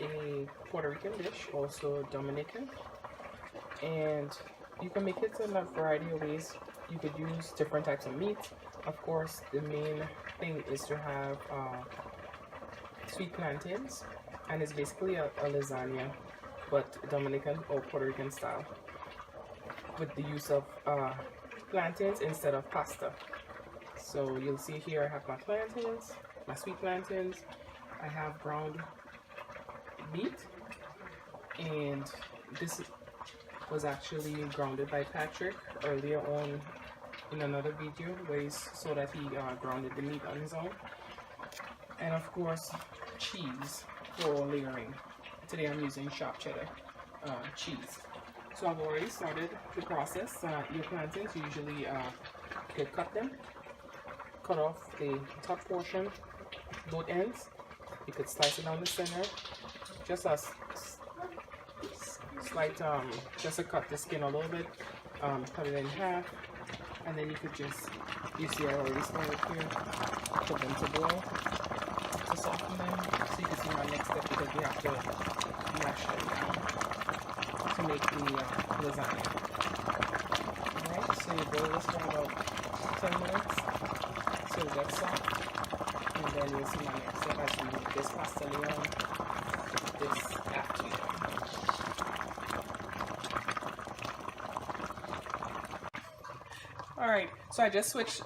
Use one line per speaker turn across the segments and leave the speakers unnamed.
a Puerto Rican dish, also Dominican, and you can make it in a variety of ways. You could use different types of meat. Of course, the main thing is to have sweet plantains, and it's basically a lasagna, but Dominican or Puerto Rican style, with the use of plantains instead of pasta. So you'll see here I have my plantains, my sweet plantains. I have ground meat, and this was actually grounded by Patrick earlier on in another video where he so that he grounded the meat on his own. And of course, cheese for layering. Today I'm using sharp cheddar cheese. So I've already started the process. Your plantains, usually you could cut them, cut off the top portion, both ends. You could slice it down the center, just a slight, just to cut the skin a little bit, cut it in half, and then you could just, you see I already started here, put them to boil to soften them. So you can see my next step, because we have to mash them down to make the lasagna. Alright, so you boil this for about 10 minutes so it gets soft, and then you'll see my next step as we make this Pastelon, this afternoon. Alright, so I just switched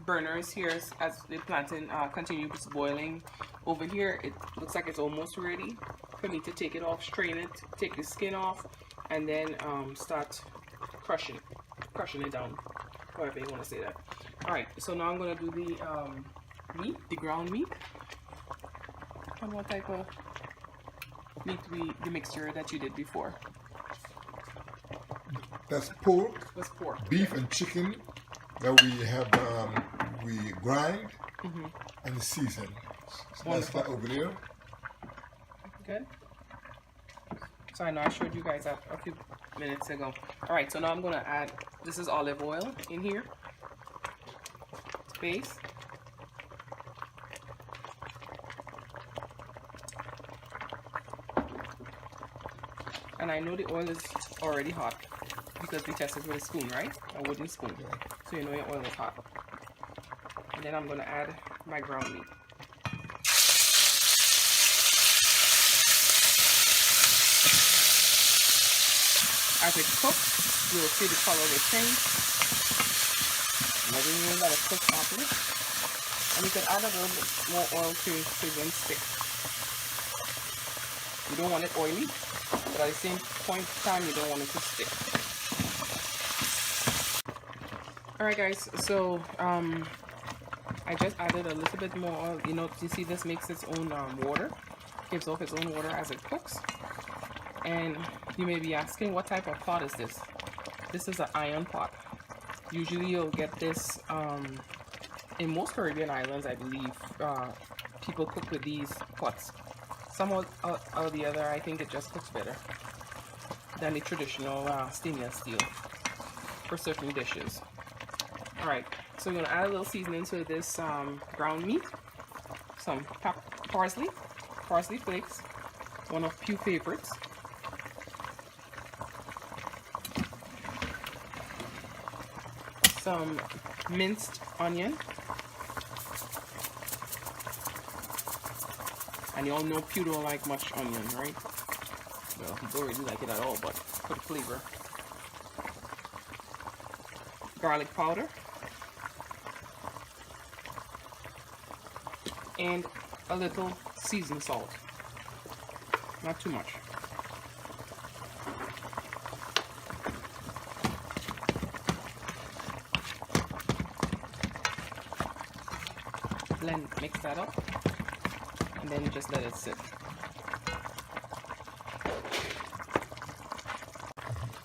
burners here as the plantain continues boiling. Over here, it looks like it's almost ready for me to take it off, strain it, take the skin off, and then start crushing it down, however you want to say that. Alright, so now I'm going to do the meat, the ground meat. And what type of meat the mixture that you did before?
That's pork.
That's pork.
Beef and chicken that we have we grind and season. So that's that over there.
Good. So I know I showed you guys that a few minutes ago. Alright, so now I'm going to add, this is olive oil in here. Base. And I know the oil is already hot because we tested with a spoon, right? A wooden spoon. So you know your oil is hot. And then I'm going to add my ground meat. As it cooks, you will see the color will change. Letting you let it cook properly. And you can add a little bit more oil to prevent stick. You don't want it oily, but at the same point in time, you don't want it to stick. Alright guys, so I just added a little bit more oil. You know, you see this makes its own water, gives off its own water as it cooks. And you may be asking, what type of pot is this? This is an iron pot. Usually you'll get this in most Caribbean islands, I believe. People cook with these pots. Some or the other, I think it just cooks better than the traditional stainless steel for certain dishes. Alright, so we're going to add a little seasoning to this ground meat. Some parsley flakes, one of Pew favorites. Some minced onion. And you all know Pew don't like much onion, right? Well, he don't really like it at all, but for the flavor. Garlic powder. And a little seasoned salt. Not too much. Blend, mix that up. And then you just let it sit.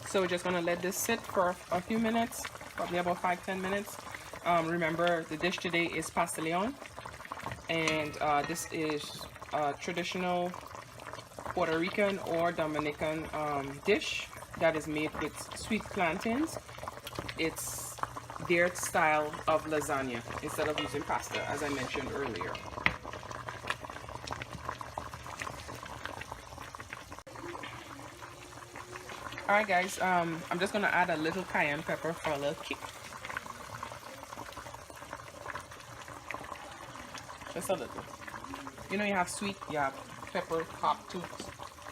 So we're just going to let this sit for a few minutes, probably about 5-10 minutes. Remember, the dish today is Pastelon, and this is a traditional Puerto Rican or Dominican dish that is made with sweet plantains. It's their style of lasagna instead of using pasta, as I mentioned earlier. Alright guys, I'm just gonna add a little cayenne pepper for a little kick. Just a little. You know you have sweet, you have pepper, hot too,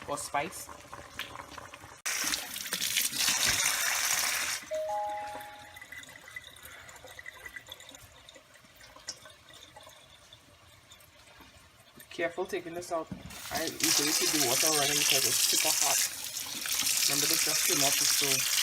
or spice. Careful taking this out. I usually keep the water running because it's super hot. Remember, this just came off the stove.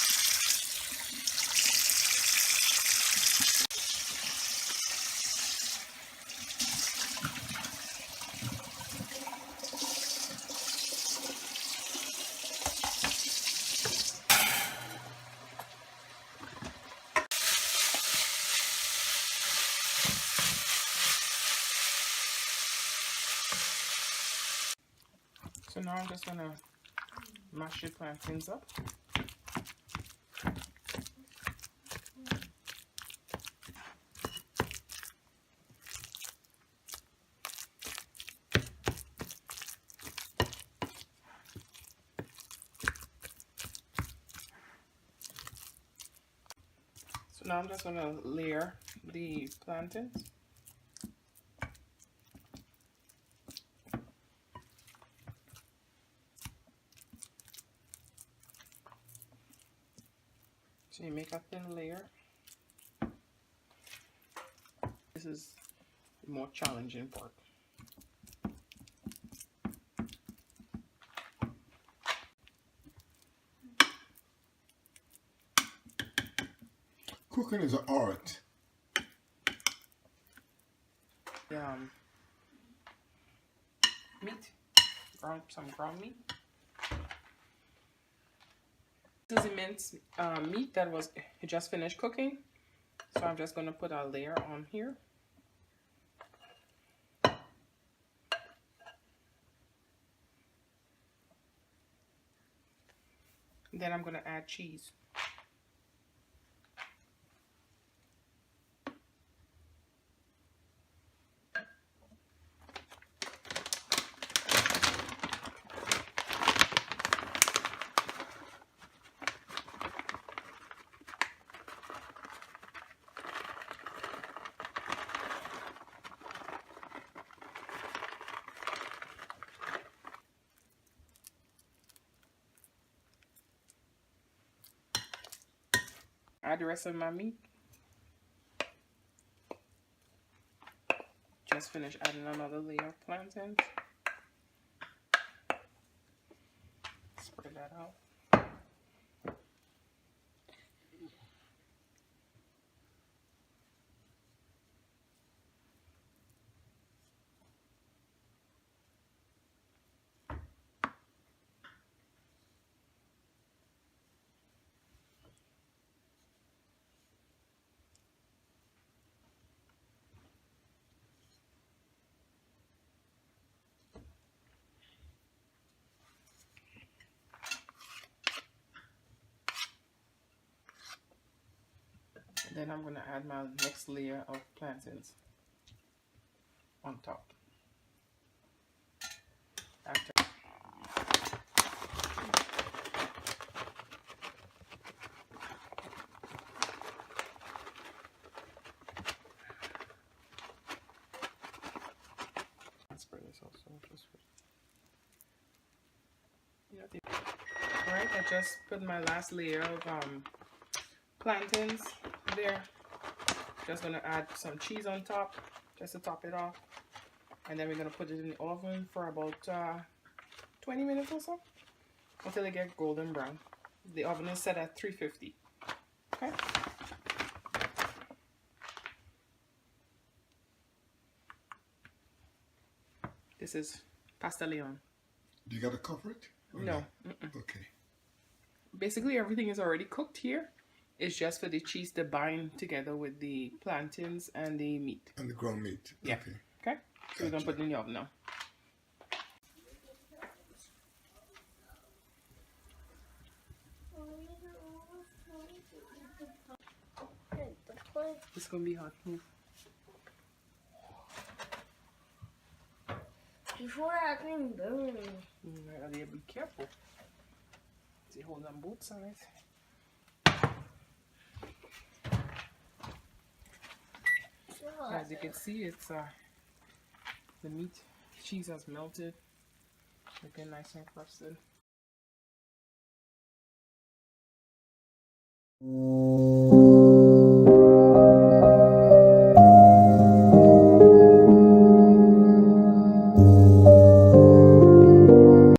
So now I'm just gonna mash the plantains up. So now I'm just gonna layer the plantains. So you make a thin layer. This is the more challenging part.
Cooking is an art.
Meat, some ground meat. This is minced meat that was just finished cooking. So I'm just going to put a layer on here. Then I'm going to add cheese. Add the rest of my meat. Just finished adding another layer of plantains. Spread that out. Then I'm going to add my next layer of plantains on top. After spread this also. Alright, I just put my last layer of plantains there. Just gonna add some cheese on top just to top it off, and then we're gonna put it in the oven for about 20 minutes or so until they get golden brown. The oven is set at 350. Okay. This is Pastelon.
Do you gotta cover it?
No.
Okay.
Basically everything is already cooked here. It's just for the cheese to bind together with the plantains and the meat.
And the ground meat.
Yeah.
Okay.
Okay? So we're going to put it in the oven now. It's going to be hot. Move.
Before I can burn.
Be careful. They hold on both sides. As you can see, it's the meat cheese has melted, looking nice and crusted.